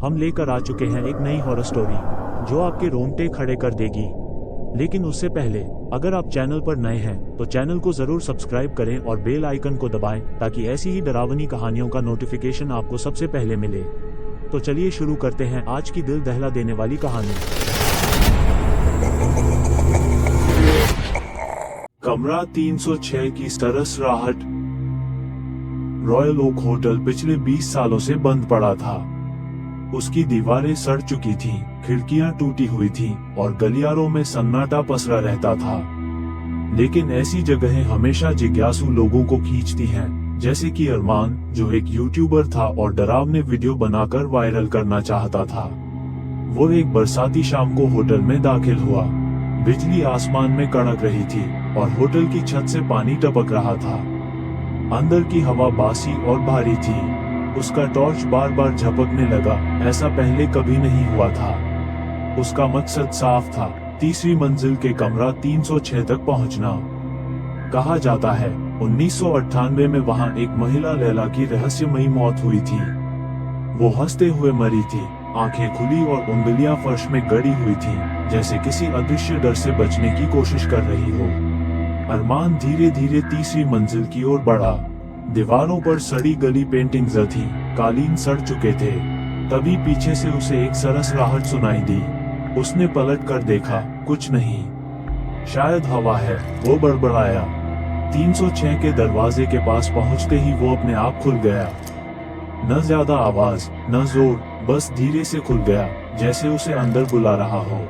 हम लेकर आ चुके हैं एक नई हॉरर स्टोरी जो आपके रोंगटे खड़े कर देगी। लेकिन उससे पहले अगर आप चैनल पर नए हैं तो चैनल को जरूर सब्सक्राइब करें और बेल आइकन को दबाएं ताकि ऐसी ही डरावनी कहानियों का नोटिफिकेशन आपको सबसे पहले मिले। तो चलिए शुरू करते हैं आज की दिल दहला देने वाली कहानी। कमरा 306 की सरसराहट। रॉयल ओक होटल पिछले 20 सालों से बंद पड़ा था। उसकी दीवारें सड़ चुकी थीं, खिड़कियां टूटी हुई थीं और गलियारों में सन्नाटा पसरा रहता था। लेकिन ऐसी जगहें हमेशा जिज्ञासु लोगों को खींचती हैं, जैसे कि अरमान, जो एक यूट्यूबर था और डरावने वीडियो बनाकर वायरल करना चाहता था। वो एक बरसाती शाम को होटल में दाखिल हुआ। बिजली आसमान में कड़क रही थी और होटल की छत से पानी टपक रहा था। अंदर की हवा बासी और भारी थी। उसका टॉर्च बार बार झपकने लगा, ऐसा पहले कभी नहीं हुआ था। उसका मकसद साफ था, तीसरी मंजिल के कमरा 306 तक पहुंचना। कहा जाता है 1998 में वहां एक महिला लैला की रहस्यमयी मौत हुई थी। वो हंसते हुए मरी थी, आंखें खुली और उंगलियां फर्श में गड़ी हुई थीं, जैसे किसी अदृश्य डर से बचने की कोशिश कर रही हो। अरमान धीरे धीरे तीसरी मंजिल की ओर बढ़ा। दीवारों पर सड़ी गली पेंटिंग्स थी, कालीन सड़ चुके थे। तभी पीछे से उसे एक सरसराहट सुनाई दी। उसने पलट कर देखा, कुछ नहीं, शायद हवा है, वो बड़बड़ाया। 306 के दरवाजे के पास पहुंचते ही वो अपने आप खुल गया। न ज्यादा आवाज, न जोर, बस धीरे से खुल गया, जैसे उसे अंदर बुला रहा हो।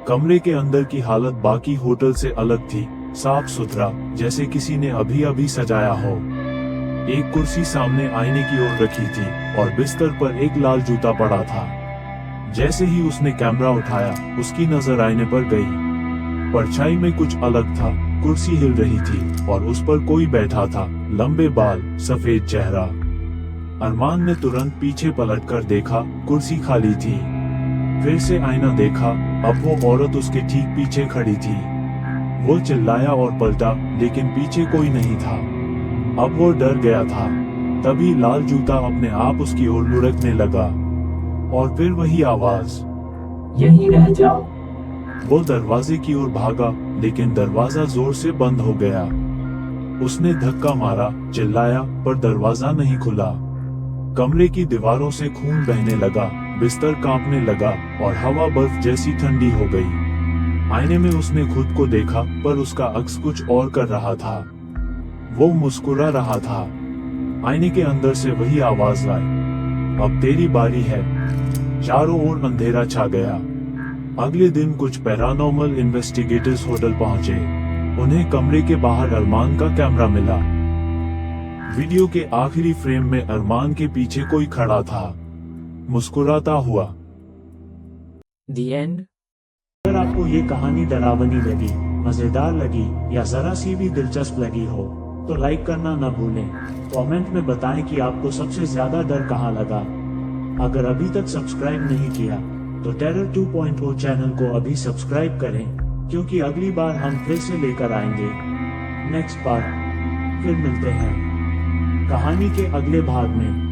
कमरे के अंदर की हालत बाकी होटल से अलग थी, साफ सुथरा, जैसे किसी ने अभी अभी सजाया हो। एक कुर्सी सामने आईने की ओर रखी थी और बिस्तर पर एक लाल जूता पड़ा था। जैसे ही उसने कैमरा उठाया, उसकी नजर आईने पर गई। परछाई में कुछ अलग था, कुर्सी हिल रही थी और उस पर कोई बैठा था, लंबे बाल, सफेद चेहरा। अरमान ने तुरंत पीछे पलटकर देखा, कुर्सी खाली थी। फिर से आईना देखा, अब वो औरत उसके ठीक पीछे खड़ी थी। वो चिल्लाया और पलटा, लेकिन पीछे कोई नहीं था। अब वो डर गया था। तभी लाल जूता अपने आप उसकी ओर लुढ़कने लगा और फिर वही आवाज, यहीं रह जाओ। वो दरवाजे की ओर भागा, लेकिन दरवाजा जोर से बंद हो गया। उसने धक्का मारा, चिल्लाया, पर दरवाजा नहीं खुला। कमरे की दीवारों से खून बहने लगा, बिस्तर कांपने लगा और हवा बर्फ जैसी ठंडी हो गई। आईने में उसने खुद को देखा, पर उसका अक्स कुछ और कर रहा था। वो मुस्कुरा रहा था। आईने के अंदर से वही आवाज आई, अब तेरी बारी है। चारों ओर अंधेरा छा गया। अगले दिन कुछ पैरानॉर्मल इन्वेस्टिगेटर्स होटल पहुंचे। उन्हें कमरे के बाहर अरमान का कैमरा मिला। वीडियो के आखिरी फ्रेम में अरमान के पीछे कोई खड़ा था, मुस्कुराता हुआ। The end। अगर आपको ये कहानी डरावनी लगी, मजेदार लगी या जरा सी भी दिलचस्प लगी हो तो लाइक करना न भूलें। कमेंट में बताएं कि आपको सबसे ज्यादा डर कहाँ लगा। अगर अभी तक सब्सक्राइब नहीं किया तो टेरर 2.0 चैनल को अभी सब्सक्राइब करें, क्योंकि अगली बार हम फिर से लेकर आएंगे नेक्स्ट पार्ट। फिर मिलते हैं कहानी के अगले भाग में।